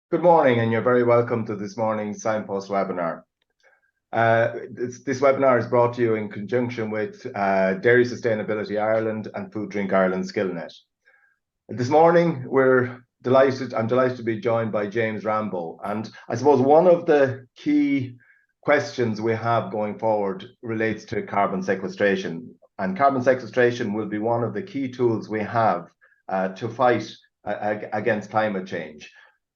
Good morning, and you're very welcome to this morning's Signpost webinar. This webinar is brought to you in conjunction with Dairy Sustainability Ireland and Food Drink Ireland SkillNet. This morning, I'm delighted to be joined by James Rambaud. And I suppose one of the key questions we have going forward relates to carbon sequestration. And carbon sequestration will be one of the key tools we have to fight against climate change.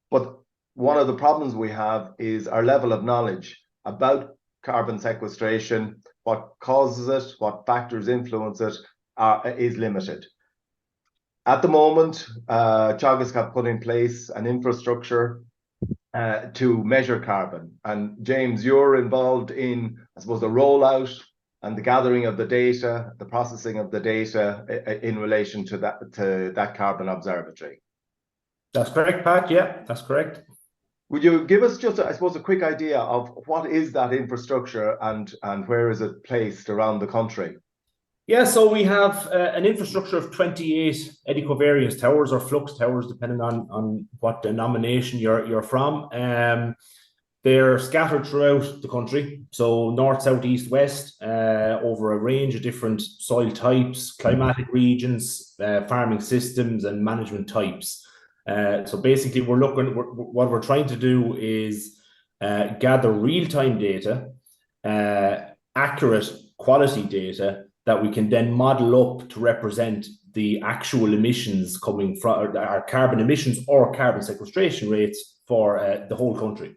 But one of the problems we have is our level of knowledge about carbon sequestration, what causes it, what factors influence it, is limited. At the moment, Teagasc have put in place an infrastructure to measure carbon. And James, you're involved in, I suppose, the rollout and the gathering of the data, the processing of the data in relation to that carbon observatory. That's correct, Pat. Yeah, that's correct. Would you give us just, I suppose, a quick idea of what is that infrastructure and where is it placed around the country? Yeah, so we have an infrastructure of 28 equivariance towers or flux towers, depending on what denomination you're from. They're scattered throughout the country, so north, south, east, west, over a range of different soil types, climatic regions, farming systems, and management types. So basically, what we're trying to do is gather real-time data, accurate quality data that we can then model up to represent the actual emissions coming from our carbon emissions or carbon sequestration rates for the whole country.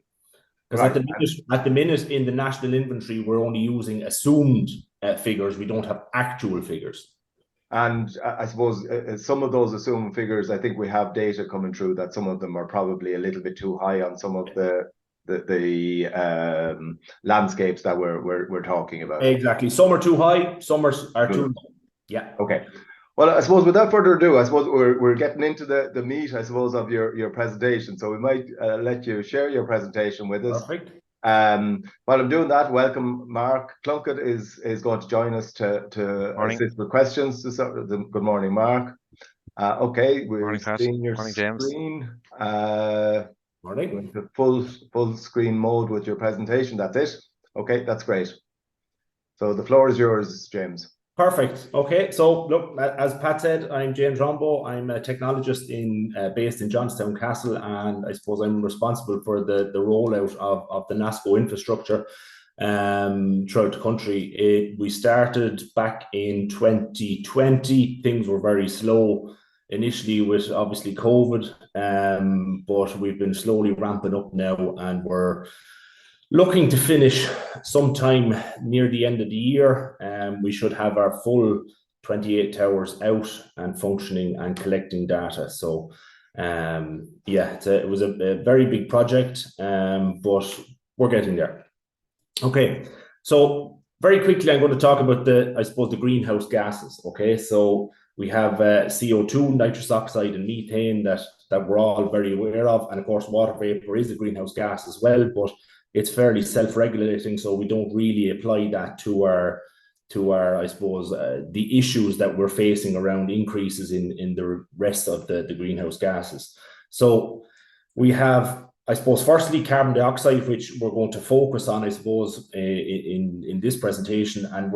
Because at the minute in the national inventory, we're only using assumed figures. We don't have actual figures. And I suppose some of those assumed figures, I think we have data coming through that some of them are probably a little bit too high on some of the landscapes that we're talking about. Exactly. Some are too high, some are too low. Yeah. Okay. Well, I suppose without further ado, I suppose we're getting into the meat, I suppose, of your presentation. So we might let you share your presentation with us. Perfect. While I'm doing that, welcome Mark Plunkett is going to join us to assist with questions. Good morning, Mark. Okay, we're seeing your screen. Morning. The full screen mode with your presentation. That's it. Okay, that's great. So the floor is yours, James. Perfect. Okay, so look, as Pat said, I'm James Rambaud. I'm a technologist based in Johnstown Castle, and I suppose I'm responsible for the rollout of the NASCO infrastructure throughout the country. We started back in 2020. Things were very slow initially with obviously COVID, but we've been slowly ramping up now, and we're looking to finish sometime near the end of the year. We should have our full 28 towers out and functioning and collecting data. So yeah, it was a very big project, but we're getting there. Okay, so very quickly, I'm going to talk about the greenhouse gases. Okay, so we have CO2, nitrous oxide, and methane that we're all very aware of. And of course, water vapor is a greenhouse gas as well, but it's fairly self-regulating, so we don't really apply that to our I suppose, the issues that we're facing around increases in the rest of the greenhouse gases. So we have, I suppose, firstly, carbon dioxide, which we're going to focus on, I suppose, in this presentation, and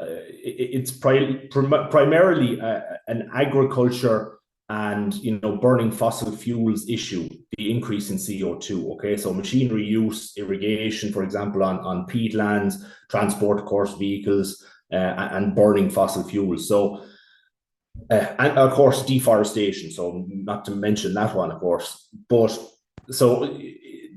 it's primarily an agriculture and burning fossil fuels issue, the increase in CO2. Okay, so machinery use, irrigation, for example, on peatlands, transport, of course, vehicles, and burning fossil fuels. So and of course deforestation, so not to mention that one, of course. But so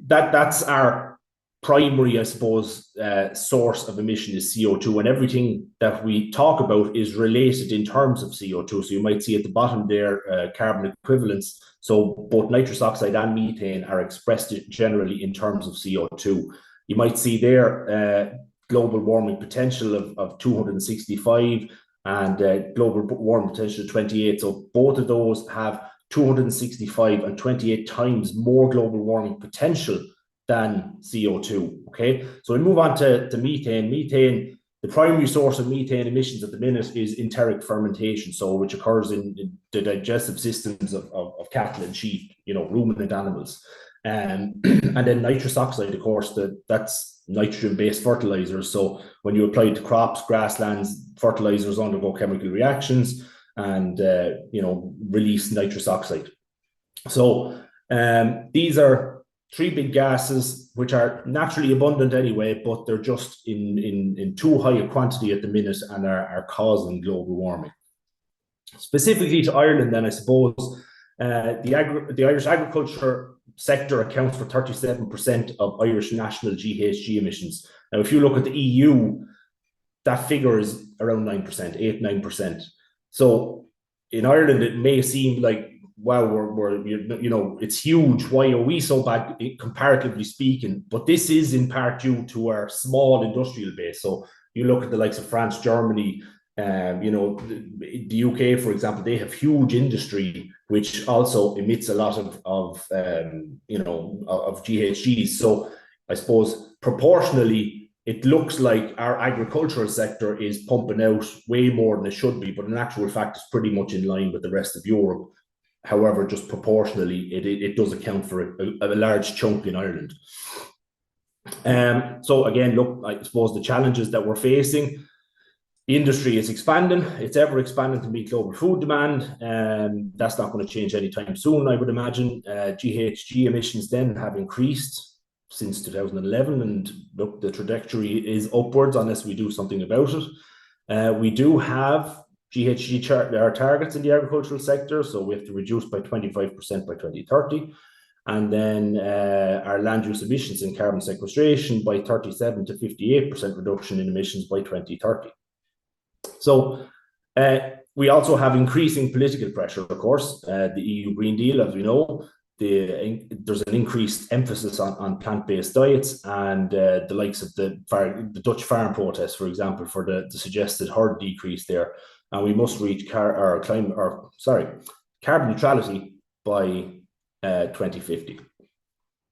that's our primary, I suppose, source of emission is CO2, and everything that we talk about is related in terms of CO2. So you might see at the bottom there carbon equivalents. So both nitrous oxide and methane are expressed generally in terms of CO2. You might see there global warming potential of 265 and global warming potential of 28. So both of those have 265 and 28 times more global warming potential than CO2. Okay, so we move on to methane. Methane The primary source of methane emissions at the minute is enteric fermentation, so which occurs in the digestive systems of cattle and sheep, ruminant animals. And then nitrous oxide, of course, that's nitrogen-based fertilizers. So when you apply it to crops, grasslands, fertilizers undergo chemical reactions and release nitrous oxide. So these are three big gases which are naturally abundant anyway, but they're just in too high a quantity at the minute and are causing global warming. Specifically to Ireland, then, I suppose the Irish agriculture sector accounts for 37% of Irish national GHG emissions. Now, if you look at the EU, that figure is around 9%, 8-9%. So in Ireland, it may seem like, wow, we're it's huge. Why are we so bad, comparatively speaking? But this is in part due to our small industrial base. So you look at the likes of France, Germany, the UK, for example, they have huge industry, which also emits a lot of GHGs. So I suppose proportionally, it looks like our agricultural sector is pumping out way more than it should be, but in actual fact, it's pretty much in line with the rest of Europe. However, just proportionally, it does account for a large chunk in Ireland. So again, look, I suppose the challenges that we're facing, the industry is expanding. It's ever expanding to meet global food demand. That's not going to change anytime soon, I would imagine. GHG emissions then have increased since 2011, and look, the trajectory is upwards unless we do something about it. We do have GHG targets in the agricultural sector, so we have to reduce by 25% by 2030. And then our land use emissions and carbon sequestration by 37 to 58% reduction in emissions by 2030. So we also have increasing political pressure, of course. The EU Green Deal, as we know, there's an increased emphasis on plant-based diets, and the likes of the Dutch farm protests, for example, for the suggested herd decrease there. And we must reach carbon neutrality by 2050.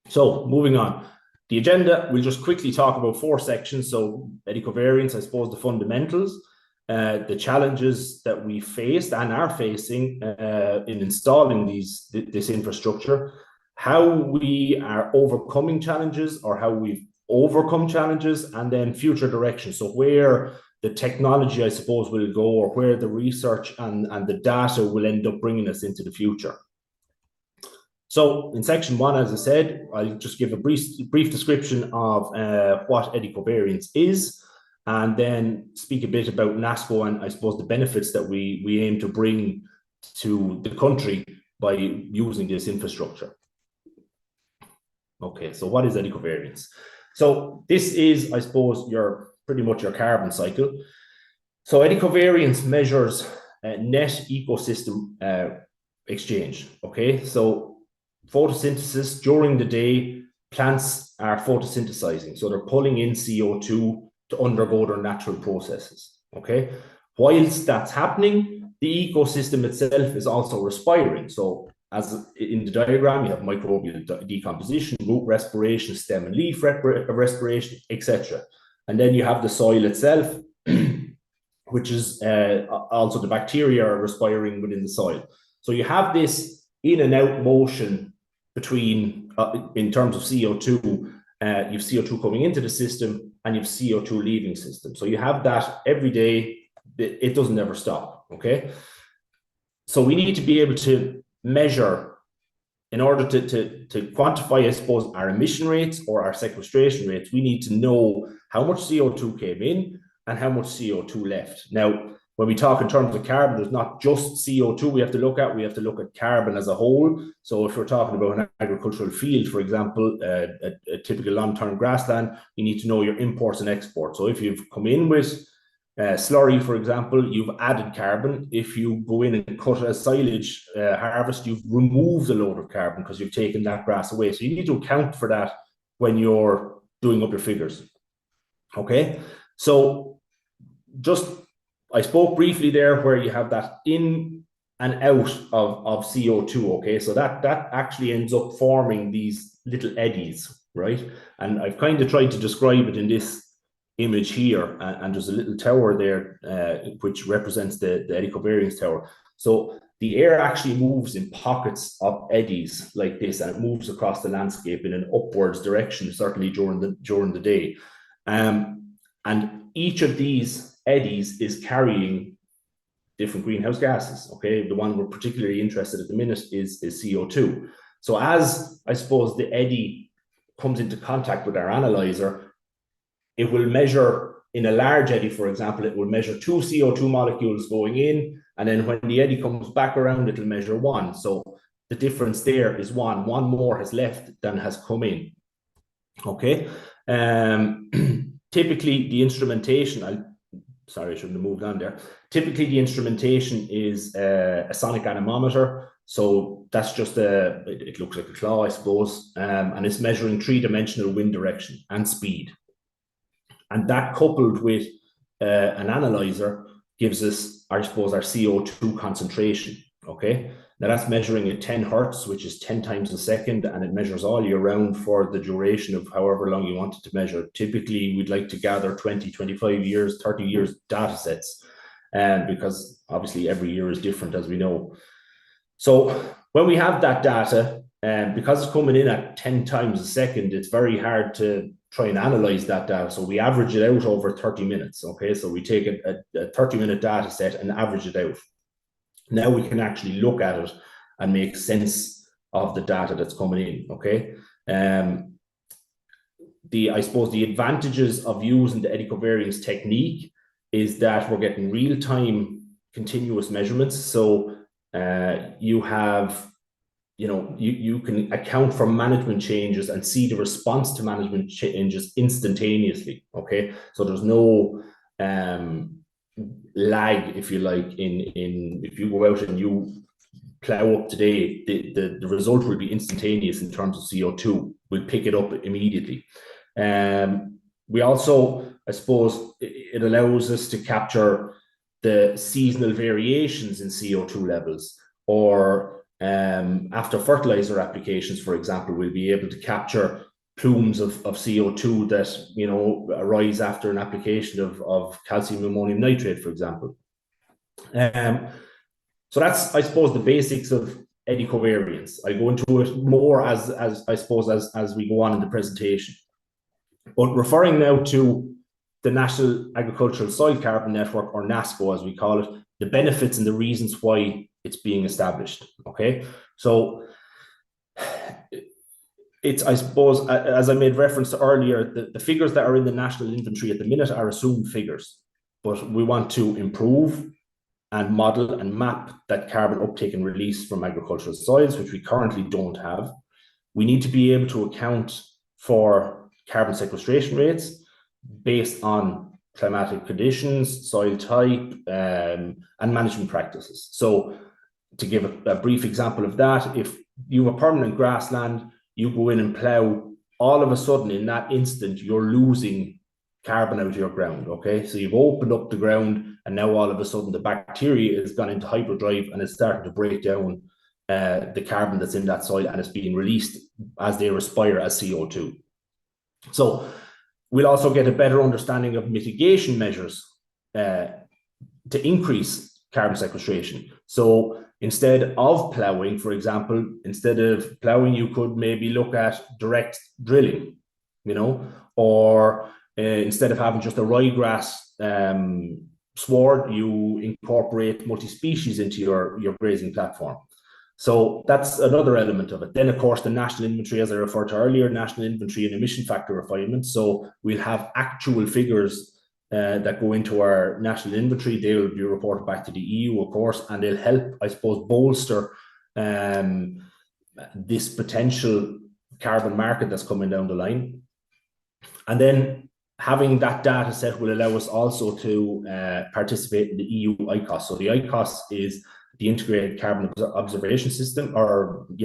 So moving on. The agenda, we'll just quickly talk about 4 sections. So ecovariance, I suppose the fundamentals, the challenges that we faced and are facing in installing this infrastructure, how we are overcoming challenges or how we've overcome challenges, and then future direction. So where the technology, I suppose, will go, or where the research and the data will end up bringing us into the future. So in section 1, as I said, I'll just give a brief description of what ecovariance is, and then speak a bit about NASCO and I suppose the benefits that we aim to bring to the country by using this infrastructure. Okay, so what is ecovariance? So this is, I suppose, pretty much your carbon cycle. So ecovariance measures net ecosystem exchange. Okay, so photosynthesis during the day, plants are photosynthesizing, so they're pulling in CO2 to undergo their natural processes. Okay, whilst that's happening, the ecosystem itself is also respiring. So as in the diagram, you have microbial decomposition, root respiration, stem and leaf respiration, etc. And then you have the soil itself, which is also the bacteria are respiring within the soil. So you have this in and out motion between, in terms of CO2, you have CO2 coming into the system and you have CO2 leaving system. So you have that every day. It doesn't ever stop, okay? So we need to be able to measure, in order to quantify, I suppose, our emission rates or our sequestration rates, we need to know how much CO2 came in and how much CO2 left. Now, when we talk in terms of carbon, there's not just CO2 we have to look at carbon as a whole. So if we're talking about an agricultural field, for example, a typical long-term grassland, you need to know your imports and exports. So if you've come in with slurry, for example, you've added carbon. If you go in and cut a silage harvest, you've removed a load of carbon because you've taken that grass away. So you need to account for that when you're doing up your figures. Okay, so I spoke briefly there where you have that in and out of CO2. Okay, so that actually ends up forming these little eddies, right? And I've kind of tried to describe it in image here, and there's a little tower there, which represents the eddy covariance tower. So the air actually moves in pockets of eddies like this, and it moves across the landscape in an upwards direction, certainly during the day. And each of these eddies is carrying different greenhouse gases. Okay, the one we're particularly interested at the minute is CO2. So as I suppose the eddy comes into contact with our analyzer, it will measure in a large eddy, for example, it will measure 2 CO2 molecules going in, and then when the eddy comes back around, it'll measure 1. So the difference there is 1. 1 more has left than has come in. Okay. Typically, the instrumentation, sorry, I shouldn't have moved on there. Typically, the instrumentation is a sonic anemometer. So that's just it looks like a claw, I suppose, and it's measuring 3-dimensional wind direction and speed. And that, coupled with an analyzer, gives us, I suppose, our CO2 concentration. Okay, now that's measuring at 10 hertz, which is 10 times a second, and it measures all year round for the duration of however long you want it to measure. Typically, we'd like to gather 20, 25 years, 30 years data sets, because obviously every year is different, as we know. So when we have that data, because it's coming in at 10 times a second, it's very hard to try and analyze that data. So we average it out over 30 minutes. Okay, so we take a 30-minute data set and average it out. Now we can actually look at it and make sense of the data that's coming in. Okay, I suppose the advantages of using the eddy covariance technique is that we're getting real-time continuous measurements. So you can account for management changes and see the response to management changes instantaneously. Okay, so there's no lag, if you like, in if you go out and you plow up today, the result will be instantaneous in terms of CO2. We'll pick it up immediately. We also, I suppose, it allows us to capture the seasonal variations in CO2 levels, or after fertilizer applications, for example, we'll be able to capture plumes of CO2 that arise after an application of calcium ammonium nitrate, for example. So that's, I suppose, the basics of eddy covariance. I go into it more as I suppose as we go on in the presentation. But referring now to the National Agricultural Soil Carbon Network, or NASCO as we call it, the benefits and the reasons why it's being established. Okay, so it's, I suppose, as I made reference to earlier, the figures that are in the national inventory at the minute are assumed figures, but we want to improve and model and map that carbon uptake and release from agricultural soils, which we currently don't have. We need to be able to account for carbon sequestration rates based on climatic conditions, soil type, and management practices. So to give a brief example of that, if you have a permanent grassland, you go in and plow, all of a sudden in that instant, you're losing carbon out of your ground. Okay, so you've opened up the ground, and now all of a sudden the bacteria has gone into hyperdrive and it's starting to break down the carbon that's in that soil, and it's being released as they respire as CO2. So we'll also get a better understanding of mitigation measures to increase carbon sequestration. So instead of ploughing, for example, instead of ploughing, you could maybe look at direct drilling, or instead of having just a ryegrass sward, you incorporate multi-species into your grazing platform. So that's another element of it. Then, of course, the national inventory, as I referred to earlier, national inventory and emission factor refinement. So we'll have actual figures that go into our national inventory. They will be reported back to the EU, of course, and they'll help, I suppose, bolster this potential carbon market that's coming down the line. And then having that data set will allow us also to participate in the EU ICOS. So the ICOS is the Integrated Carbon Observation System,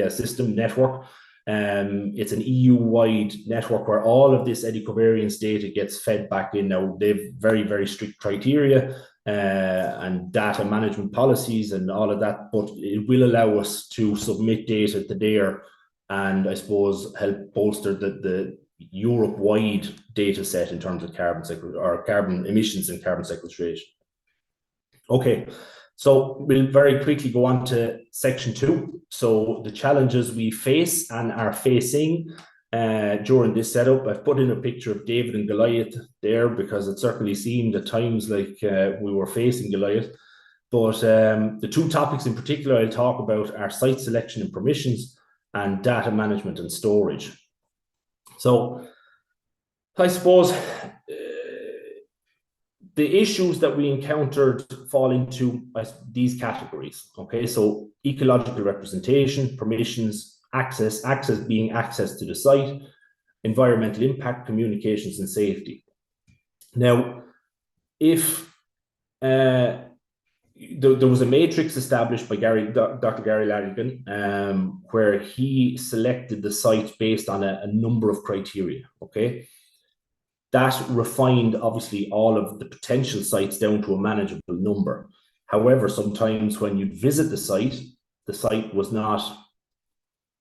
system network. It's an EU-wide network where all of this eddy covariance data gets fed back in. Now, they've very, very strict criteria and data management policies and all of that, but it will allow us to submit data to there and, I suppose, help bolster the Europe-wide data set in terms of carbon emissions and carbon sequestration. Okay, so we'll very quickly go on to section 2. So the challenges we face and are facing during this setup. I've put in a picture of David and Goliath there because it certainly seemed at times like we were facing Goliath. But the 2 topics in particular I'll talk about are site selection and permissions and data management and storage. So I suppose the issues that we encountered fall into these categories. Okay, so ecological representation, permissions, access being access to the site, environmental impact, communications, and safety. Now, if there was a matrix established by Dr. Gary Lanigan, where he selected the site based on a number of criteria, okay? That refined, obviously, all of the potential sites down to a manageable number. However, sometimes when you visit the site was not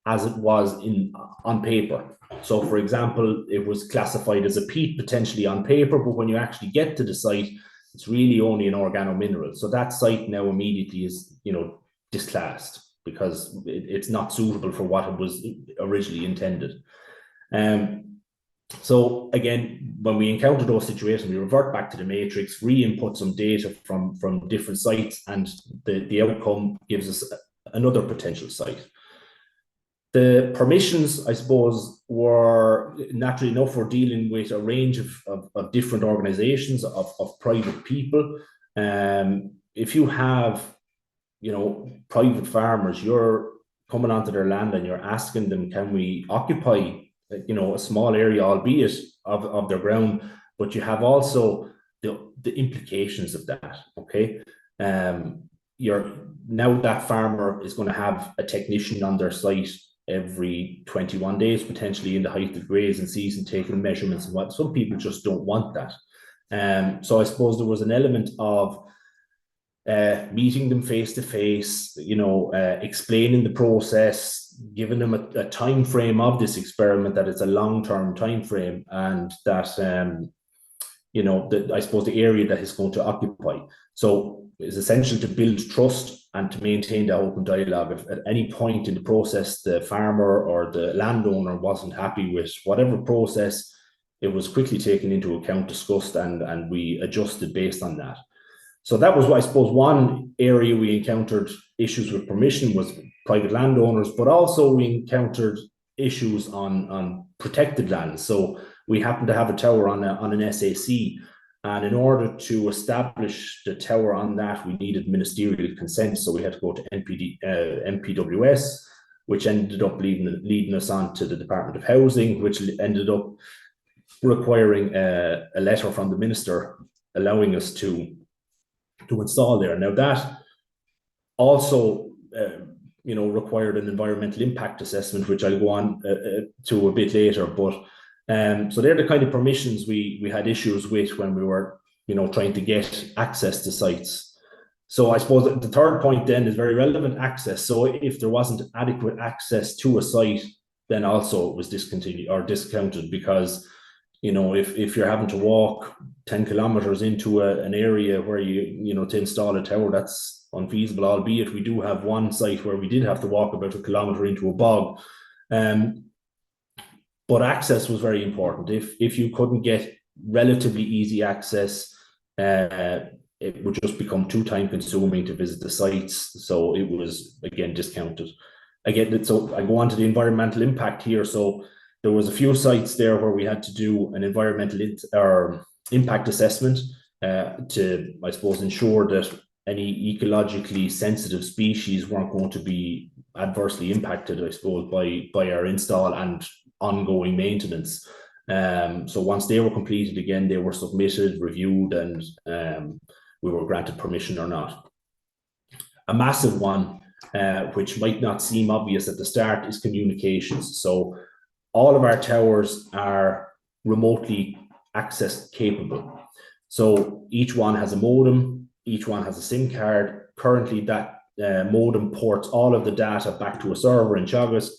as it was on paper. So, for example, it was classified as a peat potentially on paper, but when you actually get to the site, it's really only an organomineral. So that site now immediately is, disclassed because it's not suitable for what it was originally intended. So again, when we encounter those situations, we revert back to the matrix, re-input some data from different sites, and the outcome gives us another potential site. The permissions, I suppose, were naturally enough for dealing with a range of different organizations, of private people. If you have, private farmers, you're coming onto their land and you're asking them, can we occupy, a small area, albeit of their ground, but you have also the implications of that, okay? Now that farmer is going to have a technician on their site every 21 days, potentially in the height of grazing season, taking measurements and what. Some people just don't want that. So I suppose there was an element of meeting them face to face, explaining the process, giving them a time frame of this experiment, that it's a long-term time frame, and that I suppose the area that is going to occupy. So it's essential to build trust and to maintain that open dialogue. If at any point in the process the farmer or the landowner wasn't happy with whatever process, it was quickly taken into account, discussed, and we adjusted based on that. So that was, I suppose, one area we encountered issues with permission was private landowners, but also we encountered issues on protected lands. So we happened to have a tower on an SAC, and in order to establish the tower on that, we needed ministerial consent. So we had to go to MPWS, which ended up leading us on to the Department of Housing, which ended up requiring a letter from the minister allowing us to install there. Now that also required an environmental impact assessment, which I'll go on to a bit later. But so they're the kind of permissions we had issues with when we were trying to get access to sites. So I suppose the third point then is very relevant: access. So if there wasn't adequate access to a site, then also it was discontinued or discounted, because if you're having to walk 10 kilometers into an area where to install a tower, that's unfeasible, albeit we do have one site where we did have to walk about 1 kilometer into a bog. But access was very important. If you couldn't get relatively easy access, it would just become too time consuming to visit the sites. So it was, again, discounted. So I go on to the environmental impact here. So there was a few sites there where we had to do an environmental impact assessment to, I suppose, ensure that any ecologically sensitive species weren't going to be adversely impacted, I suppose, by our install and ongoing maintenance. So once they were completed, again, they were submitted, reviewed, and we were granted permission or not. A massive one, which might not seem obvious at the start, is communications. So all of our towers are remotely access capable. So each one has a modem, each one has a SIM card. Currently, that modem ports all of the data back to a server in Teagasc,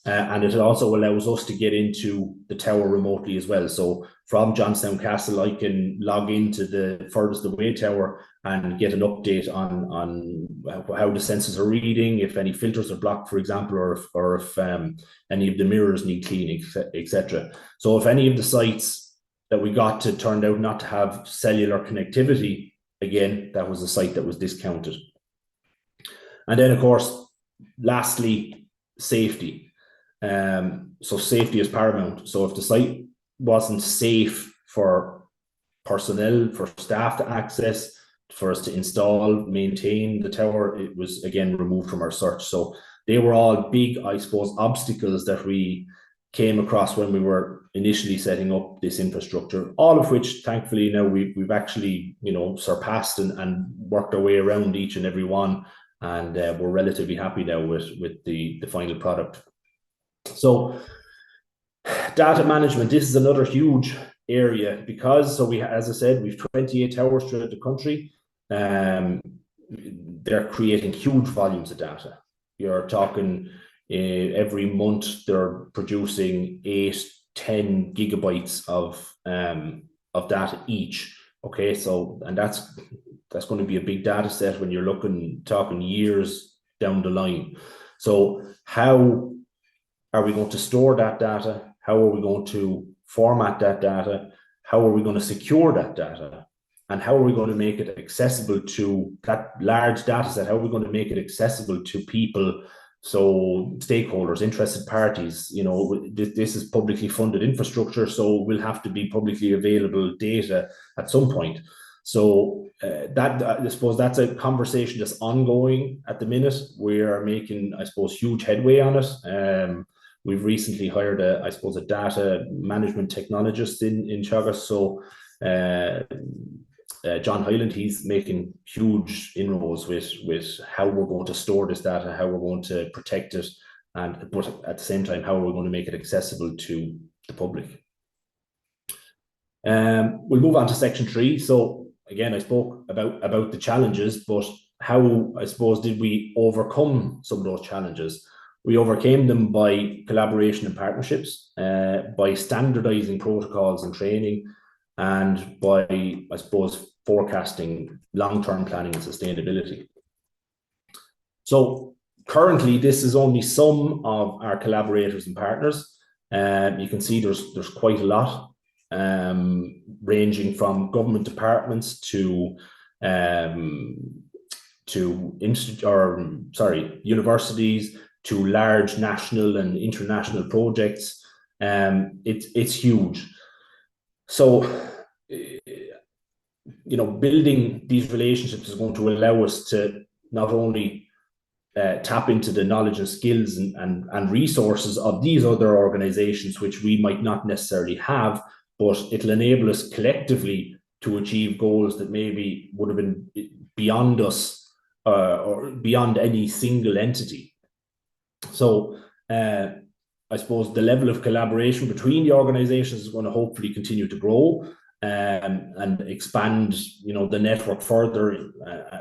And it also allows us to get into the tower remotely as well. So from Johnstown Castle, I can log into the furthest away tower and get an update on how the sensors are reading, if any filters are blocked, for example, or if any of the mirrors need cleaning, etc. So if any of the sites that we got to turned out not to have cellular connectivity, again, that was a site that was discounted. And then, of course, lastly, safety. So safety is paramount. So if the site wasn't safe for personnel, for staff to access, for us to install, maintain the tower, it was again removed from our search. So they were all big, I suppose, obstacles that we came across when we were initially setting up this infrastructure, all of which thankfully now we've actually, you know, surpassed and worked our way around each and every one. And we're relatively happy now with the final product. So data management, this is another huge area because, so we, as I said, we've 28 towers throughout the country. They're creating huge volumes of data. You're talking every month they're producing 8-10 gigabytes of data each. Okay, so and that's going to be a big data set when you're talking years down the line. So how are we going to store that data? How are we going to format that data? How are we going to secure that data? And how are we going to make it accessible to that large data set? How are we going to make it accessible to people? So stakeholders, interested parties, you know, this is publicly funded infrastructure, so will have to be publicly available data at some point. So that, I suppose that's a conversation that's ongoing at the minute. We are making, I suppose, huge headway on it. We've recently hired a data management technologist in Teagasc. So John Hyland, he's making huge inroads with how we're going to store this data, how we're going to protect it, but at the same time, how we're going to make it accessible to the public. We'll move on to section 3. So again, I spoke about the challenges, but how, I suppose, did we overcome some of those challenges? We overcame them by collaboration and partnerships, by standardizing protocols and training, and by, I suppose, forecasting, long-term planning and sustainability. So currently, this is only some of our collaborators and partners. You can see there's quite a lot, ranging from government departments to universities, to large national and international projects. It's huge. So, you know, building these relationships is going to allow us to not only tap into the knowledge and skills and resources of these other organizations, which we might not necessarily have, but it'll enable us collectively to achieve goals that maybe would have been beyond us or beyond any single entity. So I suppose the level of collaboration between the organizations is going to hopefully continue to grow and expand, you know, the network further,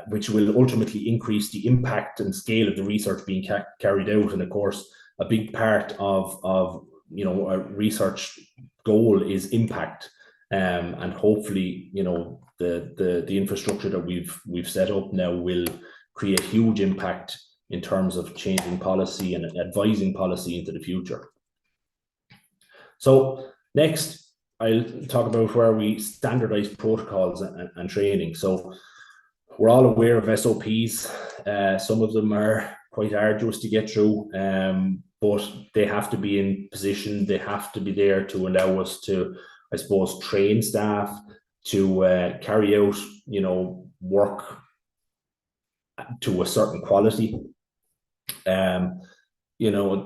which will ultimately increase the impact and scale of the research being carried out. And of course, a big part of you know, a research goal is impact, and hopefully, you know, the infrastructure that we've set up now will create huge impact in terms of changing policy and advising policy into the future. So next, I'll talk about where we standardize protocols and training. So we're all aware of SOPs. Some of them are quite arduous to get through, but they have to be in position. They have to be there to allow us to, I suppose, train staff to carry out, you know, work to a certain quality. You know,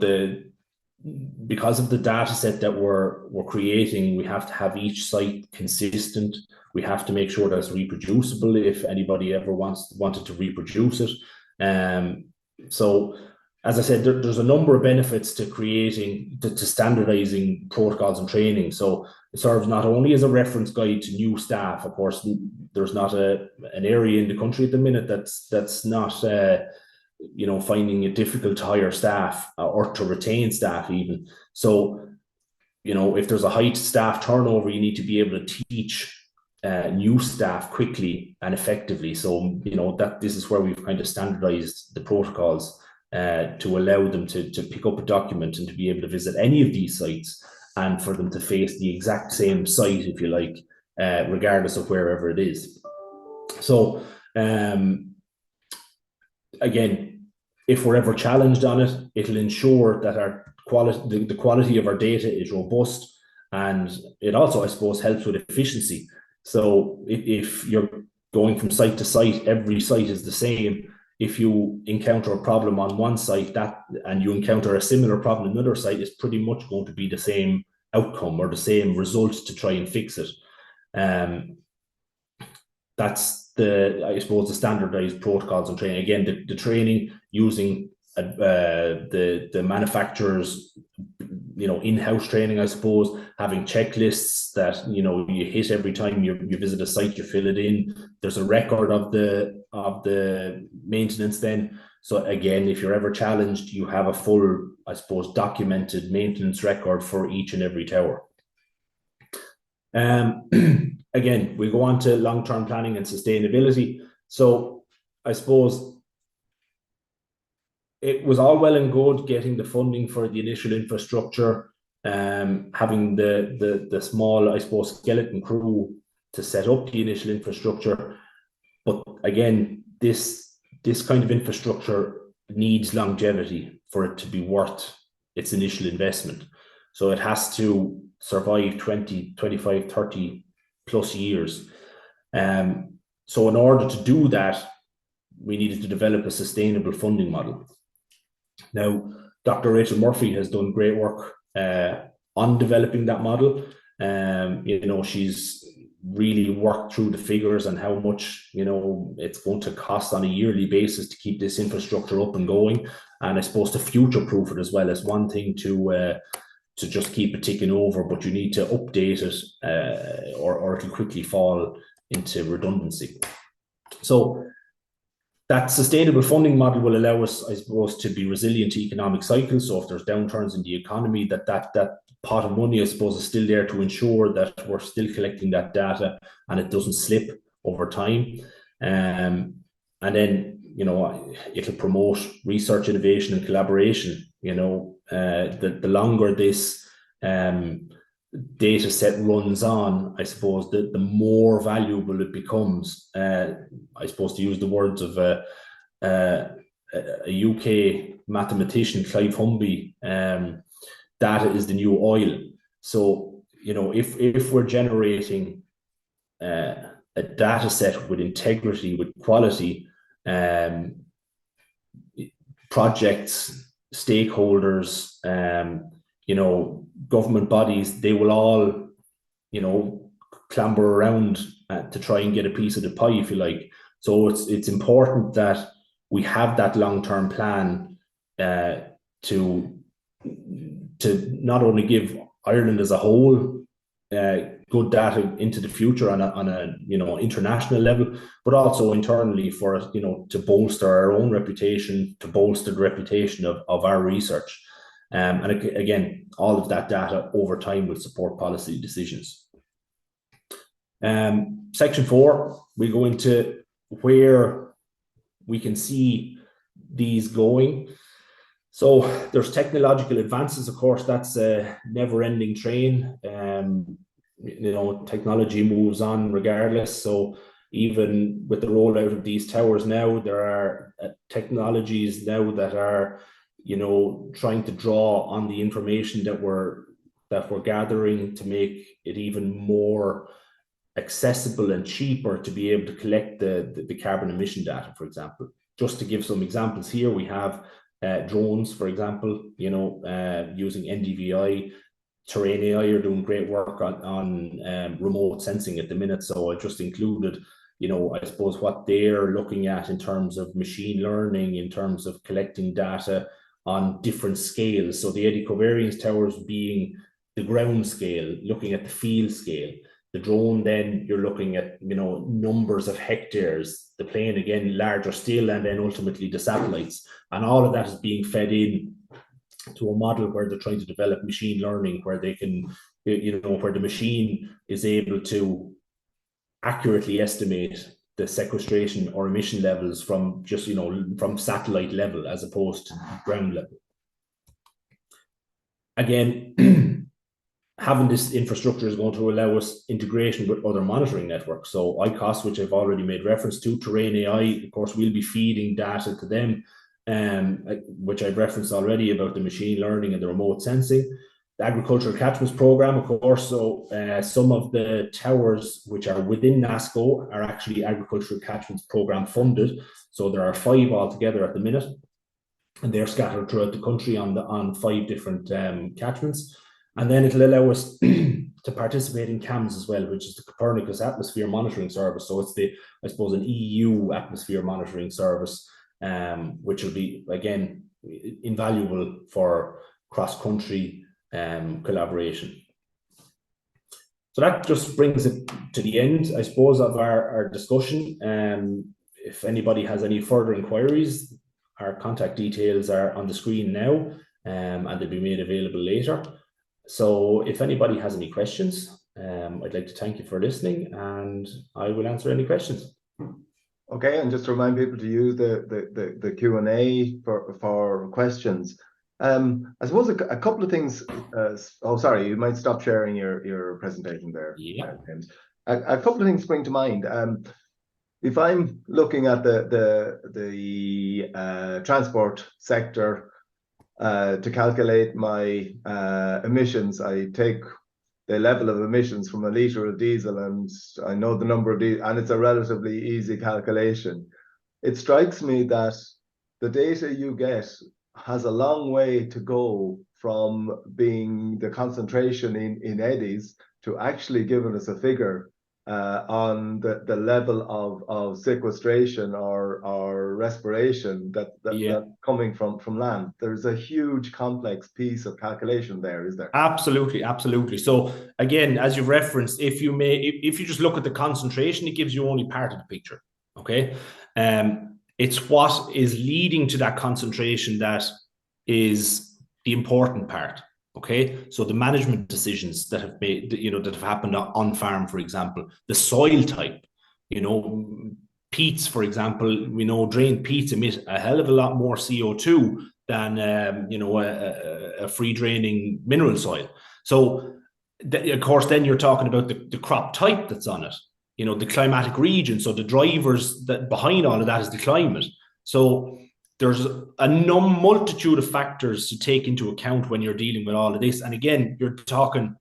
because of the data set that we're creating, we have to have each site consistent. We have to make sure that it's reproducible if anybody ever wanted to reproduce it. So, as I said, there's a number of benefits to creating, to standardizing protocols and training. So it serves not only as a reference guide to new staff. Of course, there's not an area in the country at the minute that's not finding it difficult to hire staff or to retain staff even. So, if there's a high staff turnover, you need to be able to teach new staff quickly and effectively. So, this is where we've kind of standardized the protocols to allow them to pick up a document and to be able to visit any of these sites, and for them to face the exact same site, if you like, regardless of wherever it is. So, again, if we're ever challenged on it, it'll ensure that our quality, the quality of our data is robust, and it also, I suppose, helps with efficiency. So if you're going from site to site, every site is the same. If you encounter a problem on one site and you encounter a similar problem on another site, it's pretty much going to be the same outcome or the same results to try and fix it. That's I suppose the standardized protocols and training. Again, the training using the manufacturers, in-house training, I suppose, having checklists that you hit every time you visit a site, you fill it in. There's a record of the maintenance then. So again, if you're ever challenged, you have a full, I suppose, documented maintenance record for each and every tower. Again, we go on to long-term planning and sustainability. So I suppose it was all well and good getting the funding for the initial infrastructure, having the small, I suppose, skeleton crew to set up the initial infrastructure. But again, this kind of infrastructure needs longevity for it to be worth its initial investment. So it has to survive 20, 25, 30 plus years. So in order to do that, we needed to develop a sustainable funding model. Now, Dr. Rachel Murphy has done great work on developing that model. She's really worked through the figures and how much it's going to cost on a yearly basis to keep this infrastructure up and going, and I suppose to future-proof it as well. As one thing to just keep it ticking over, but you need to update it or it'll quickly fall into redundancy. So that sustainable funding model will allow us, I suppose, to be resilient to economic cycles. So if there's downturns in the economy, that pot of money, I suppose, is still there to ensure that we're still collecting that data and it doesn't slip over time. And then, it'll promote research, innovation, and collaboration. The longer this data set runs on, I suppose, the more valuable it becomes. I suppose, to use the words of a UK mathematician, Clive Humby, data is the new oil. So, if we're generating a data set with integrity, with quality, projects, stakeholders, government bodies, they will all, clamber around to try and get a piece of the pie, if you like. So it's important that we have that long-term plan to not only give Ireland as a whole good data into the future on a international level, but also internally for us, to bolster our own reputation, to bolster the reputation of our research. And again, all of that data over time will support policy decisions. Section 4, we go into where we can see these going. So there's technological advances, of course. That's a never-ending train. Technology moves on regardless. So even with the rollout of these towers now, there are technologies now that are trying to draw on the information that we're gathering to make it even more accessible and cheaper to be able to collect the carbon emission data, for example. Just to give some examples here, we have drones, for example, using NDVI. Terrain AI are doing great work on remote sensing at the minute. So I just included, I suppose, what they're looking at in terms of machine learning, in terms of collecting data on different scales. So the eddy covariance towers being the ground scale, looking at the field scale. The drone, then you're looking at, numbers of hectares, the plane, again, larger still, and then ultimately the satellites. And all of that is being fed in to a model where they're trying to develop machine learning, where they can, where the machine is able to accurately estimate the sequestration or emission levels from just, from satellite level as opposed to ground level. Again, having this infrastructure is going to allow us integration with other monitoring networks. So ICOS, which I've already made reference to, Terrain AI, of course, we'll be feeding data to them, which I've referenced already about the machine learning and the remote sensing. The Agricultural Catchments Programme, of course, so some of the towers which are within NASCO are actually Agricultural Catchments Programme funded. So there are 5 altogether at the minute, and they're scattered throughout the country on 5 different catchments. And then it'll allow us to participate in CAMS as well, which is the Copernicus Atmosphere Monitoring Service. So it's I suppose, an EU atmosphere monitoring service, which will be, again, invaluable for cross-country collaboration. So that just brings it to the end, I suppose, of our discussion. If anybody has any further inquiries, our contact details are on the screen now, and they'll be made available later. So if anybody has any questions, I'd like to thank you for listening, and I will answer any questions. Okay, and just to remind people to use the Q&A for questions. I suppose a couple of things. Oh, sorry, you might stop sharing your presentation there. Yeah. James. A couple of things spring to mind. If I'm looking at the transport sector to calculate my emissions, I take the level of emissions from a litre of diesel, and I know the number of diesel, and it's a relatively easy calculation. It strikes me that the data you get has a long way to go from being the concentration in eddies to actually giving us a figure on the level of sequestration or respiration that coming from land. There's a huge complex piece of calculation there, is there? Absolutely. So again, as you've referenced, if you just look at the concentration, it gives you only part of the picture. Okay. It's what is leading to that concentration that is the important part. Okay, so the management decisions that have made, that have happened on farm, for example, the soil type, peats, for example, we know drained peats emit a hell of a lot more CO2 than a free draining mineral soil. So of course, then you're talking about the crop type that's on it, the climatic region. So the drivers that behind all of that is the climate. So there's a multitude of factors to take into account when you're dealing with all of this. And again, you're talking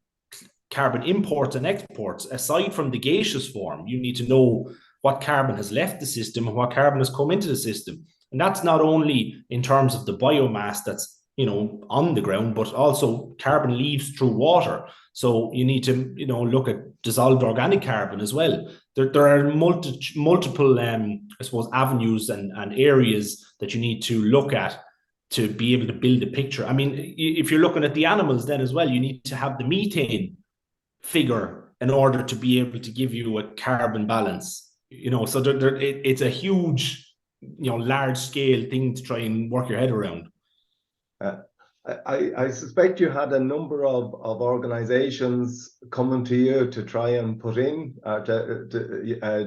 carbon imports and exports. Aside from the gaseous form, you need to know what carbon has left the system and what carbon has come into the system. And that's not only in terms of the biomass that's, on the ground, but also carbon leaves through water. So you need to, look at dissolved organic carbon as well. There are multiple, I suppose, avenues and areas that you need to look at to be able to build a picture. I mean, if you're looking at the animals then as well, you need to have the methane figure in order to be able to give you a carbon balance. So it's a huge, large scale thing to try and work your head around. I suspect you had a number of organizations coming to you to try and put in,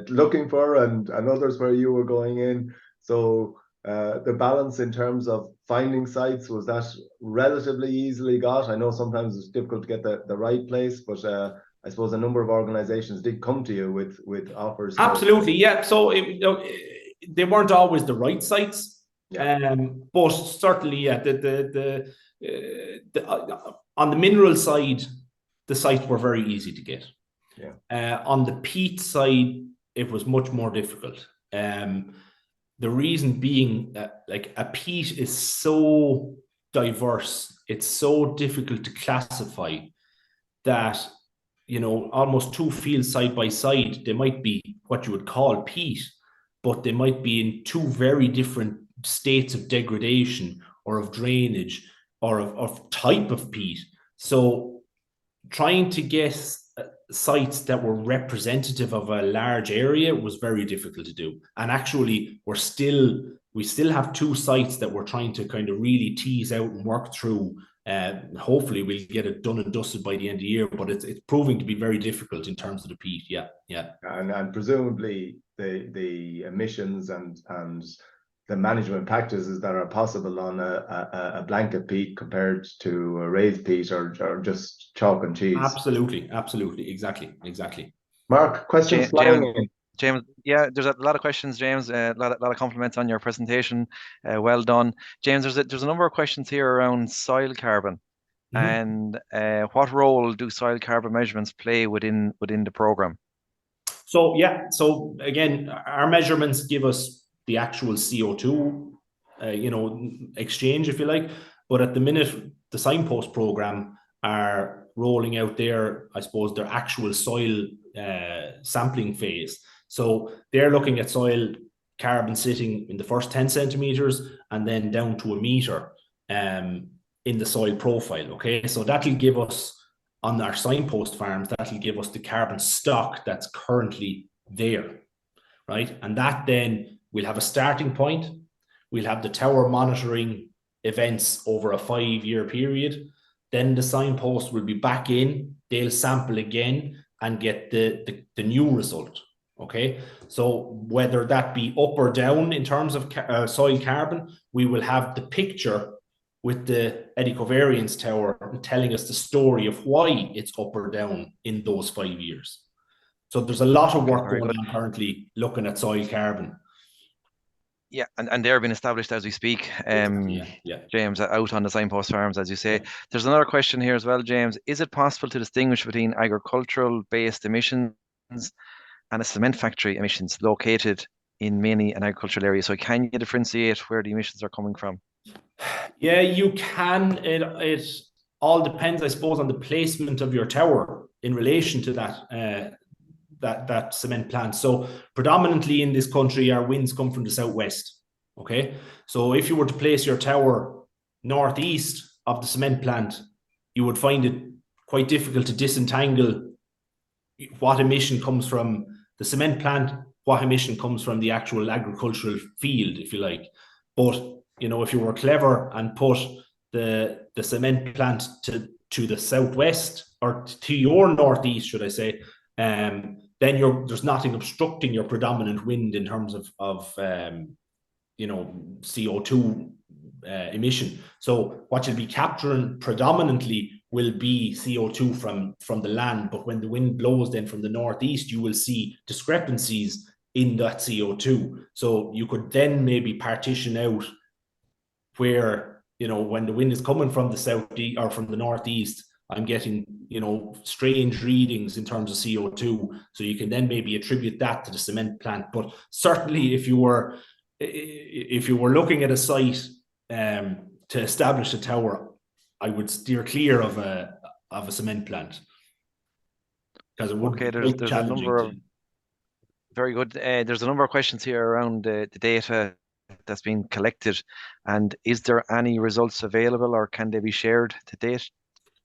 looking for, and others where you were going in. So the balance in terms of finding sites, was that relatively easily got? I know sometimes it's difficult to get the right place, but I suppose a number of organizations did come to you with offers. Absolutely, yeah. So they weren't always the right sites, but certainly, yeah, on the mineral side, the sites were very easy to get. Yeah. On the peat side, it was much more difficult. The reason being that, like, a peat is so diverse, it's so difficult to classify that, almost two fields side by side, they might be what you would call peat, but they might be in two very different states of degradation or of drainage or of type of peat. So trying to get sites that were representative of a large area was very difficult to do. And actually, we still have 2 sites that we're trying to kind of really tease out and work through. Hopefully we'll get it done and dusted by the end of the year, but it's proving to be very difficult in terms of the peat. Yeah. And presumably the emissions and the management practices that are possible on a blanket peat compared to a raised peat are just chalk and cheese. Absolutely, exactly. Mark, questions flying in. James, yeah, there's a lot of questions, James. A lot of compliments on your presentation. Well done, James. There's a number of questions here around soil carbon, and what role do soil carbon measurements play within the program? So again, our measurements give us the actual CO2, exchange, if you like. But at the minute, the Signpost program are rolling out their actual soil sampling phase. So they're looking at soil carbon sitting in the first 10 centimeters and then down to a meter in the soil profile. Okay, so that'll give us, on our Signpost farms, that'll give us the carbon stock that's currently there, right? And that then we'll have a starting point. We'll have the tower monitoring events over a 5-year period. Then the Signpost will be back in, they'll sample again and get the new result. Okay, so whether that be up or down in terms of soil carbon, we will have the picture with the eddy covariance tower telling us the story of why it's up or down in those 5 years. So there's a lot of work going on currently looking at soil carbon. Yeah, and they're being established as we speak, James, out on the Signpost farms, as you say. There's another question here as well, James. Is it possible to distinguish between agricultural-based emissions and a cement factory emissions located in many an agricultural area? So can you differentiate where the emissions are coming from? Yeah, you can. It all depends, I suppose, on the placement of your tower in relation to that cement plant. So predominantly in this country, our winds come from the southwest. Okay, so if you were to place your tower northeast of the cement plant, you would find it quite difficult to disentangle what emission comes from the cement plant, what emission comes from the actual agricultural field, if you like. But if you were clever and put the cement plant to the southwest, or to your northeast, should I say, then there's nothing obstructing your predominant wind in terms of CO2 emission. So what you'll be capturing predominantly will be CO2 from the land, but when the wind blows then from the northeast, you will see discrepancies in that CO2. So you could then maybe partition out where, when the wind is coming from the southeast or from the northeast, I'm getting, strange readings in terms of CO2. So you can then maybe attribute that to the cement plant. But certainly if you were looking at a site to establish a tower, I would steer clear of a cement plant, because it would be there's a number of very good. There's a number of questions here around the data that's been collected, and is there any results available, or can they be shared to date?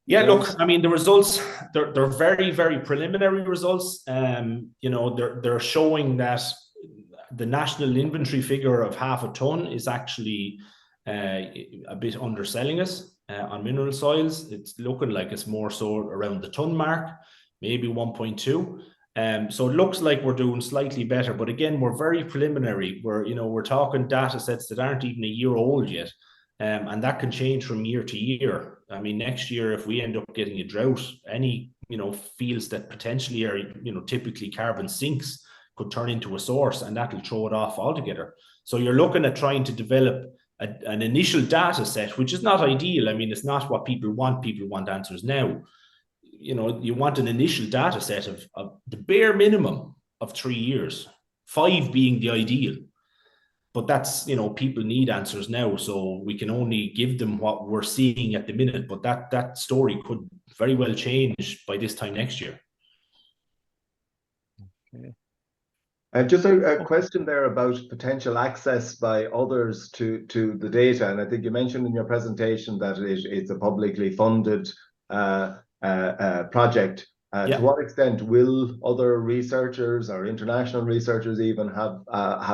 Yeah, look, I mean, the results, they're very, very preliminary results. They're showing that the national inventory figure of 0.5 ton is actually a bit underselling us on mineral soils. It's looking like it's more so around the ton mark, maybe 1.2. So it looks like we're doing slightly better, but again, we're very preliminary. We're talking data sets that aren't even a year old yet, and that can change from year to year. I mean, next year, if we end up getting a drought, any fields that potentially are typically carbon sinks could turn into a source, and that'll throw it off altogether. So you're looking at trying to develop an initial data set, which is not ideal. I mean, it's not what people want. People want answers now. You want an initial data set of the bare minimum of 3 years, 5 being the ideal. But that's, people need answers now, so we can only give them what we're seeing at the minute. But that story could very well change by this time next year. Okay. Just a question there about potential access by others to the data. And I think you mentioned in your presentation that it's a publicly funded project. To what extent will other researchers or international researchers even have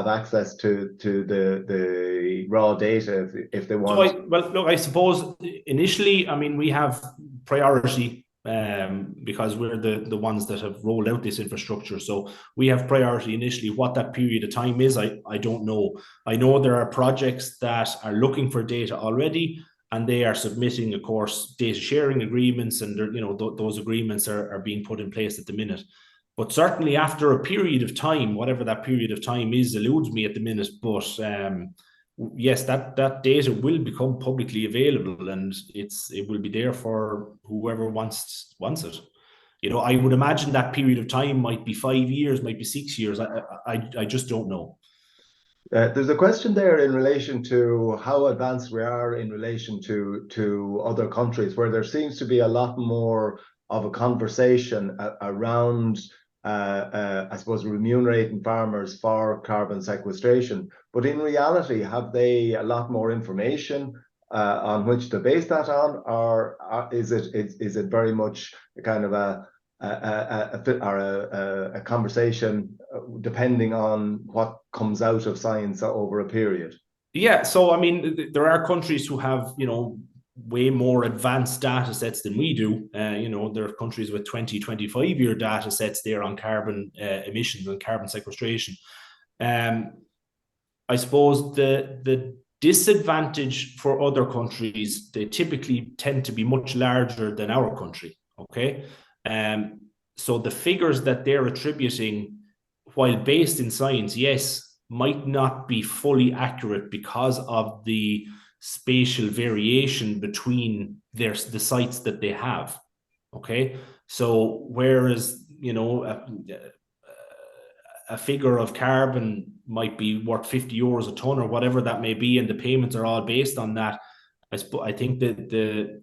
access to the raw data if they want? I suppose initially, I mean, we have priority because we're the ones that have rolled out this infrastructure. So we have priority initially. What that period of time is, I don't know. I know there are projects that are looking for data already, and they are submitting, of course, data sharing agreements, and those agreements are being put in place at the minute. But certainly after a period of time, whatever that period of time is, eludes me at the minute. But yes, that data will become publicly available, and it will be there for whoever wants it. I would imagine that period of time might be 5 years, might be 6 years. I just don't know. There's a question there in relation to how advanced we are in relation to other countries, where there seems to be a lot more of a conversation around, I suppose, remunerating farmers for carbon sequestration. But in reality, have they a lot more information on which to base that on, or is it very much a kind of a conversation depending on what comes out of science over a period? Yeah, so I mean, there are countries who have way more advanced data sets than we do. There are countries with 20-25 year data sets there on carbon emissions and carbon sequestration. I suppose the disadvantage for other countries, they typically tend to be much larger than our country. Okay. So the figures that they're attributing, while based in science, yes, might not be fully accurate because of the spatial variation between the sites that they have. Okay, so whereas a figure of carbon might be worth 50 euros a ton or whatever that may be, and the payments are all based on that, I think that the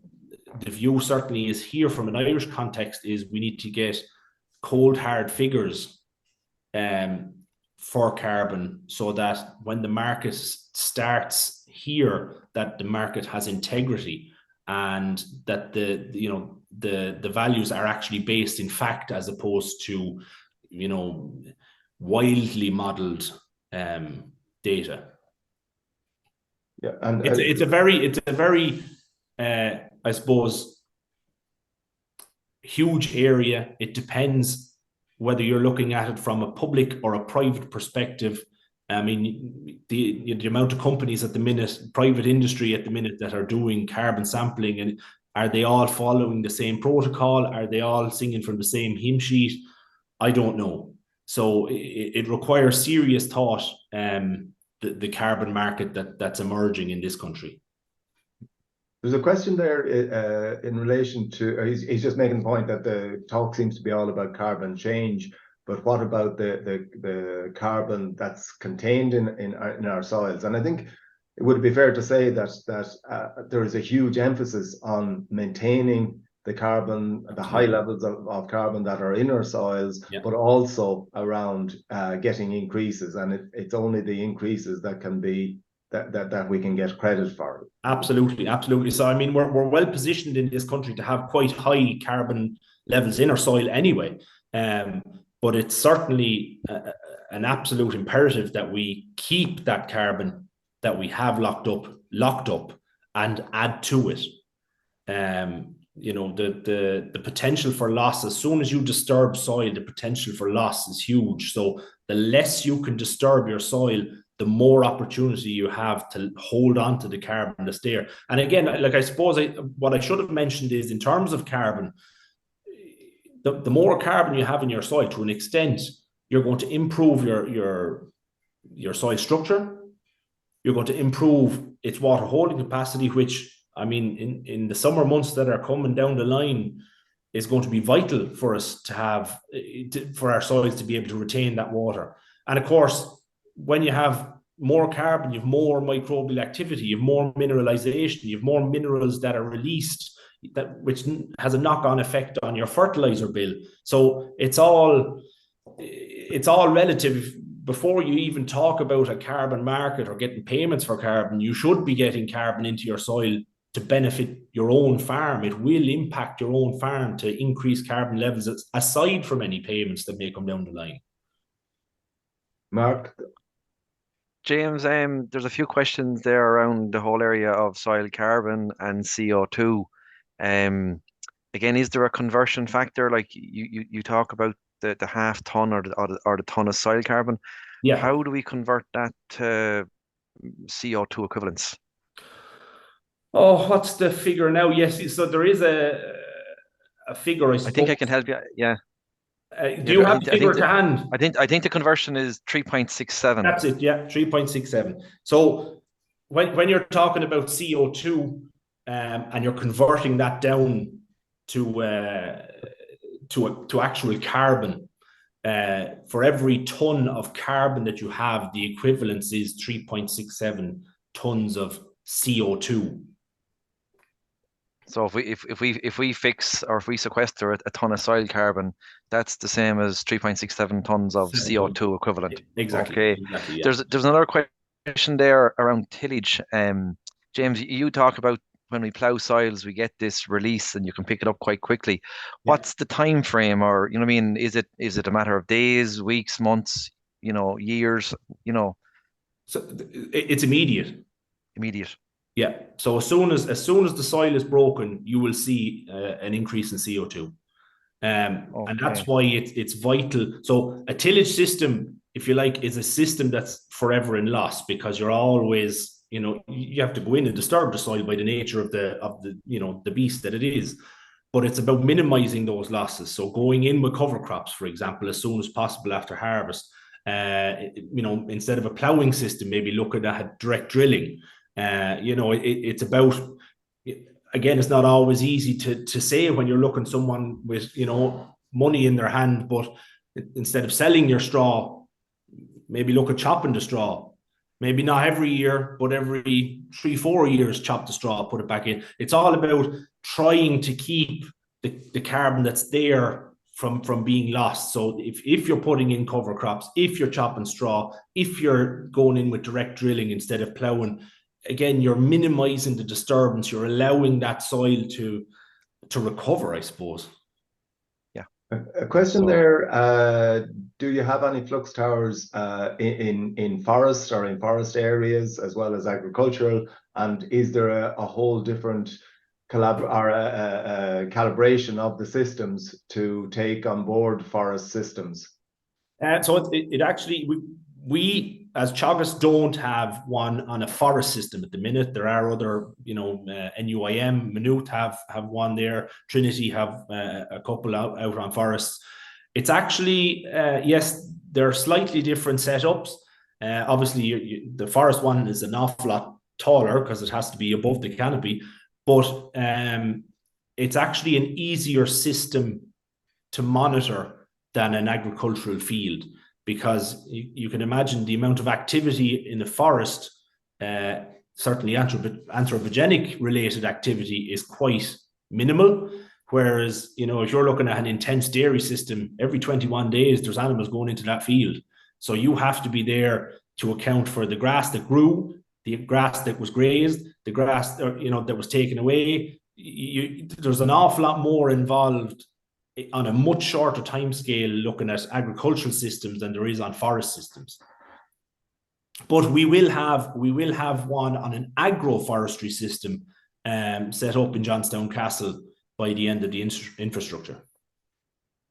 view certainly is here from an Irish context is we need to get cold hard figures for carbon, so that when the market starts here, that the market has integrity, and that the values are actually based in fact, as opposed to wildly modeled data. Yeah, and it's a very I suppose huge area. It depends whether you're looking at it from a public or a private perspective. I mean, the amount of companies at the minute, private industry at the minute, that are doing carbon sampling, and are they all following the same protocol? Are they all singing from the same hymn sheet? I don't know. So it requires serious thought, the carbon market that's emerging in this country. There's a question there in relation to, he's just making the point that the talk seems to be all about carbon change, but what about the carbon that's contained in our soils? And I think it would be fair to say that there is a huge emphasis on maintaining the carbon, the high levels of carbon that are in our soils, but also around getting increases. And it's only the increases that can be that we can get credit for. Absolutely. So I mean, we're well positioned in this country to have quite high carbon levels in our soil anyway. But it's certainly an absolute imperative that we keep that carbon that we have locked up and add to it. The potential for loss, as soon as you disturb soil, the potential for loss is huge. So the less you can disturb your soil, the more opportunity you have to hold on to the carbon that's there. And again, like I suppose what I should have mentioned is, in terms of carbon, the more carbon you have in your soil, to an extent, you're going to improve your soil structure. You're going to improve its water holding capacity, which, I mean, in the summer months that are coming down the line, is going to be vital for us to have, for our soils to be able to retain that water. And of course, when you have more carbon, you have more microbial activity, you have more mineralization, you have more minerals that are released, which has a knock-on effect on your fertilizer bill. So it's all relative. Before you even talk about a carbon market or getting payments for carbon, you should be getting carbon into your soil to benefit your own farm. It will impact your own farm to increase carbon levels, aside from any payments that may come down the line. Mark? James, there's a few questions there around the whole area of soil carbon and CO2. Again, is there a conversion factor? Like you talk about the half ton or the ton of soil carbon. Yeah. How do we convert that to CO2 equivalents? Oh, what's the figure now? Yes, so there is a figure, I suppose. I think I can help you. Yeah. Do you have the figure to hand? I think the conversion is 3.67. That's it. Yeah, 3.67. So when you're talking about CO2 and you're converting that down to actual carbon, for every ton of carbon that you have, the equivalence is 3.67 tons of CO2. So if we fix or if we sequester a ton of soil carbon, that's the same as 3.67 tons of CO2 equivalent. Exactly. Okay. Exactly, yeah. There's another question there around tillage. James, you talk about when we plow soils, we get this release and you can pick it up quite quickly. What's the time frame, or you know what I mean? Is it a matter of days, weeks, months, years, So it's immediate. Immediate. Yeah. So as soon as the soil is broken, you will see an increase in CO2. And that's why it's vital. So a tillage system, if you like, is a system that's forever in loss, because you're always, you have to go in and disturb the soil by the nature of the beast that it is. But it's about minimizing those losses. So going in with cover crops, for example, as soon as possible after harvest, instead of a ploughing system, maybe looking at direct drilling. It's about, again, it's not always easy to say when you're looking someone with, money in their hand, but instead of selling your straw, maybe look at chopping the straw. Maybe not every year, but every 3-4 years, chop the straw, put it back in. It's all about trying to keep the carbon that's there from being lost. So if you're putting in cover crops, if you're chopping straw, if you're going in with direct drilling instead of ploughing, again, you're minimizing the disturbance. You're allowing that soil to recover, I suppose. Yeah. A question there. Do you have any flux towers in forest or in forest areas as well as agricultural? And is there a whole different calibration of the systems to take on board forest systems? So it actually, we as Teagasc don't have one on a forest system at the minute. There are other, NUIM, Maynooth have one there. Trinity have a couple out on forests. It's actually, yes, they're slightly different setups. Obviously, the forest one is an awful lot taller because it has to be above the canopy, but it's actually an easier system to monitor than an agricultural field, because you can imagine the amount of activity in the forest, certainly anthropogenic related activity is quite minimal. Whereas, if you're looking at an intense dairy system, every 21 days, there's animals going into that field. So you have to be there to account for the grass that grew, the grass that was grazed, the grass, that was taken away. There's an awful lot more involved on a much shorter time scale looking at agricultural systems than there is on forest systems. But we will have one on an agroforestry system set up in Johnstown Castle by the end of the infrastructure.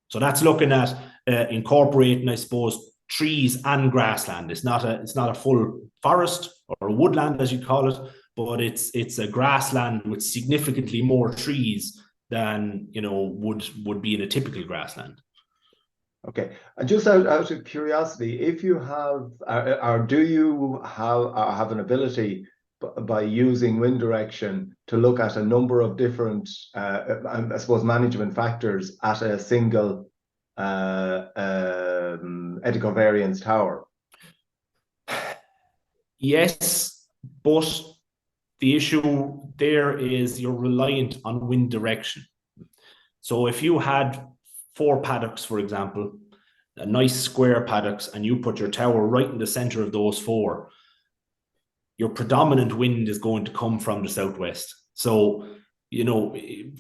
So that's looking at incorporating, I suppose, trees and grassland. It's not a full forest or a woodland, as you call it, but it's a grassland with significantly more trees than would be in a typical grassland. Okay, and just out of curiosity, if you have, or do you have an ability by using wind direction to look at a number of different, I suppose, management factors at a single eticovariance tower? Yes, but the issue there is you're reliant on wind direction. So if you had 4 paddocks, for example, a nice square paddocks, and you put your tower right in the center of those 4, your predominant wind is going to come from the southwest. So,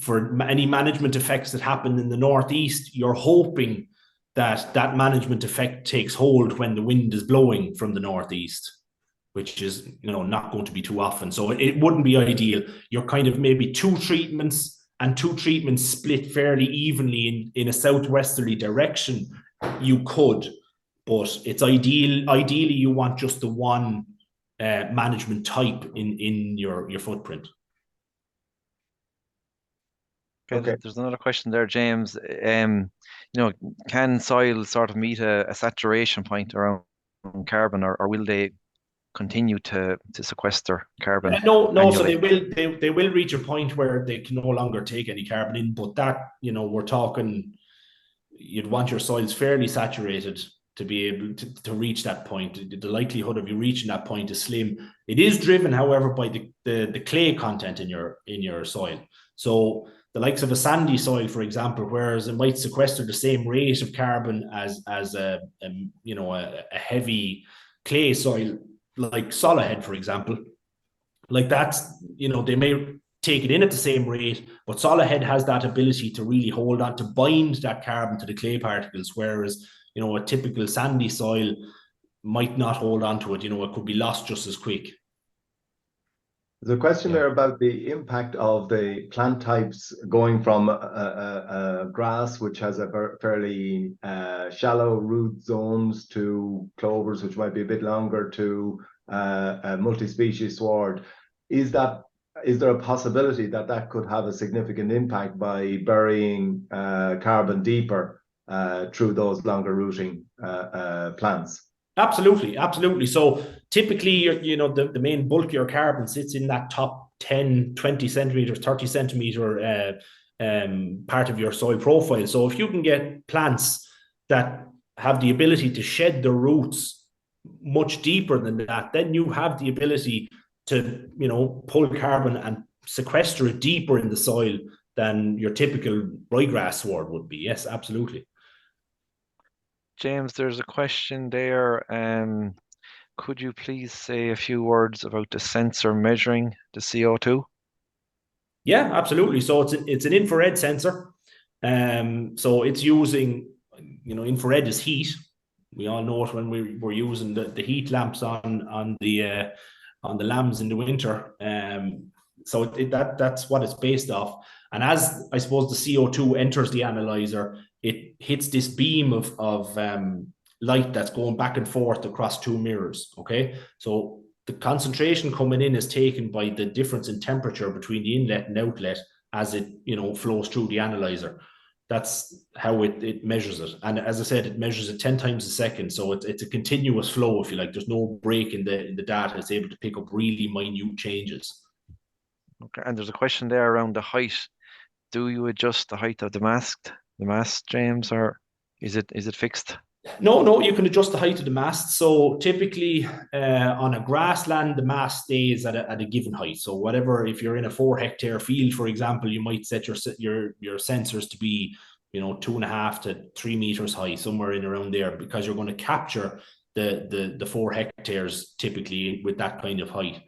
for any management effects that happen in the northeast, you're hoping that that management effect takes hold when the wind is blowing from the northeast, which is, not going to be too often. So it wouldn't be ideal. You're kind of maybe two treatments split fairly evenly in a southwesterly direction. You could, but it's ideally you want just the one management type in your footprint. Okay. There's another question there, James. Can soil sort of meet a saturation point around carbon, or will they continue to sequester carbon? No. Annually? So they will reach a point where they can no longer take any carbon in. But that, we're talking, you'd want your soils fairly saturated to be able to reach that point. The likelihood of you reaching that point is slim. It is driven, however, by the clay content in your soil. So the likes of a sandy soil, for example, whereas it might sequester the same rate of carbon as a heavy clay soil, like Solihead, for example, like that's, they may take it in at the same rate, but Solihead has that ability to really hold on, to bind that carbon to the clay particles, whereas, a typical sandy soil might not hold on to it. It could be lost just as quick. There's a question there about the impact of the plant types going from a grass, which has a fairly shallow root zones, to clovers, which might be a bit longer, to a multi-species sward. Is there a possibility that could have a significant impact by burying carbon deeper through those longer rooting plants? Absolutely. So typically, the main bulk of your carbon sits in that top 10, 20 centimeters, 30 centimeter part of your soil profile. So if you can get plants that have the ability to shed their roots much deeper than that, then you have the ability to, pull carbon and sequester it deeper in the soil than your typical ryegrass sward would be. Yes, absolutely. James, there's a question there. Could you please say a few words about the sensor measuring the CO2? Yeah, absolutely. So it's an infrared sensor. So it's using, infrared is heat. We all know it when we're using the heat lamps on the lamps in the winter. So that's what it's based off. And as I suppose the CO2 enters the analyzer, it hits this beam of light that's going back and forth across two mirrors. Okay, so the concentration coming in is taken by the difference in temperature between the inlet and outlet as it flows through the analyzer. That's how it measures it. And as I said, it measures it 10 times a second. So it's a continuous flow, if you like. There's no break in the data. It's able to pick up really minute changes. Okay, and there's a question there around the height. Do you adjust the height of the mast, James, or is it fixed? No, you can adjust the height of the mast. So typically on a grassland, the mast stays at a given height. So whatever, if you're in a 4-hectare field, for example, you might set your sensors to be 2.5 to 3 meters high, somewhere in around there, because you're going to capture the 4 hectares typically with that kind of height.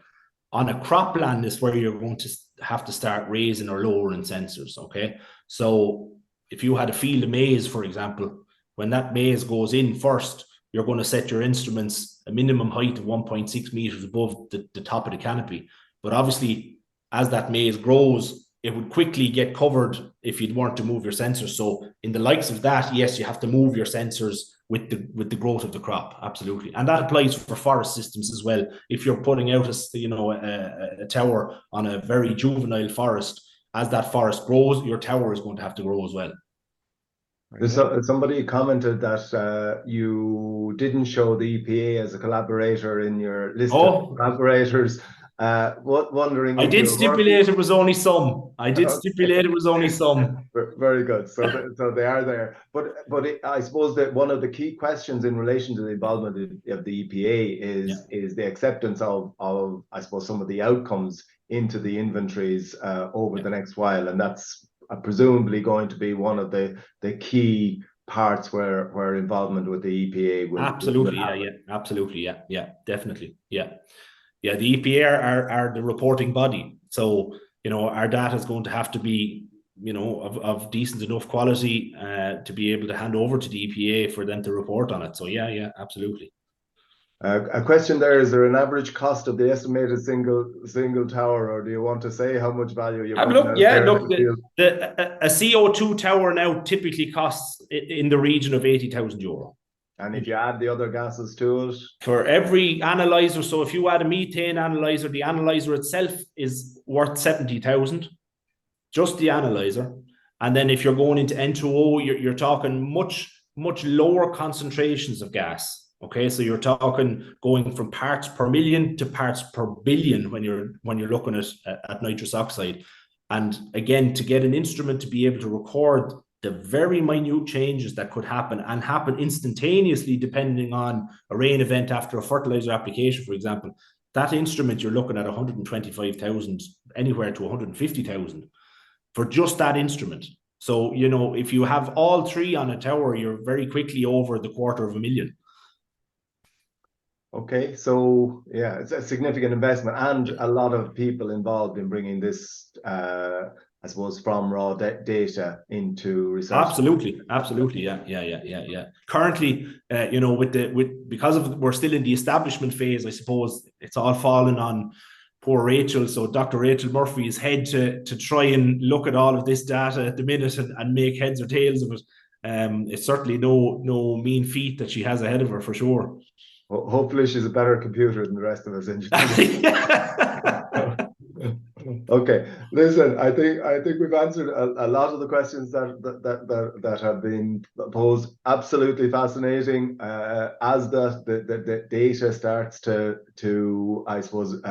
On a cropland is where you're going to have to start raising or lowering sensors. Okay, so if you had a field of maize, for example, when that maize goes in first, you're going to set your instruments a minimum height of 1.6 meters above the top of the canopy. But obviously, as that maize grows, it would quickly get covered if you weren't to move your sensors. So in the likes of that, yes, you have to move your sensors with the growth of the crop. Absolutely. And that applies for forest systems as well. If you're putting out a tower on a very juvenile forest, as that forest grows, your tower is going to have to grow as well. Somebody commented that you didn't show the EPA as a collaborator in your list of collaborators. Wondering. I did stipulate it was only some. Stipulate it was only some. Very good. So they are there. But I suppose that one of the key questions in relation to the involvement of the EPA is the acceptance of I suppose some of the outcomes into the inventories over the next while, and that's presumably going to be one of the key parts where involvement with the EPA will absolutely definitely. The EPA are the reporting body. So our data is going to have to be, of decent enough quality to be able to hand over to the EPA for them to report on it. So yeah, absolutely. A question there: is there an average cost of the estimated single tower, or do you want to say how much value you're putting out there? A CO2 tower now typically costs in the region of €80,000. And if you add the other gases to it? For every analyzer, so if you add a methane analyzer, the analyzer itself is worth 70,000, just the analyzer. And then if you're going into N2O, you're talking much lower concentrations of gas. Okay, so you're talking going from parts per million to parts per billion when you're looking at nitrous oxide. And again, to get an instrument to be able to record the very minute changes that could happen and happen instantaneously, depending on a rain event after a fertilizer application, for example, that instrument you're looking at 125,000, anywhere to 150,000 for just that instrument. So, if you have all three on a tower, you're very quickly over the $250,000. Okay, so yeah, it's a significant investment and a lot of people involved in bringing this, I suppose, from raw data into research. Absolutely, yeah. Currently, because we're still in the establishment phase, I suppose it's all fallen on poor Rachel. So Dr. Rachel Murphy's head to try and look at all of this data at the minute and make heads or tails of it. It's certainly no mean feat that she has ahead of her, for sure. Well, hopefully she's a better computer than the rest of us engineers. Okay, listen, I think we've answered a lot of the questions that have been posed. Absolutely fascinating. As the data starts to I suppose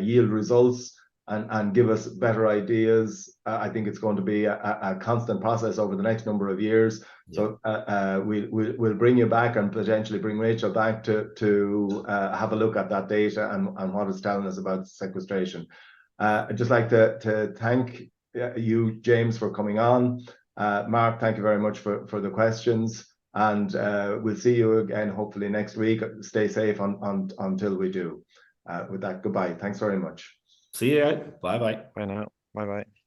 yield results and give us better ideas, I think it's going to be a constant process over the next number of years. Yeah. So we'll bring you back and potentially bring Rachel back to have a look at that data and what it's telling us about sequestration. I'd just like to thank you, James, for coming on. Mark, thank you very much for the questions. And we'll see you again, hopefully next week. Stay safe until we do. With that, goodbye. Thanks very much. See you. Bye-bye. Bye now. Bye-bye.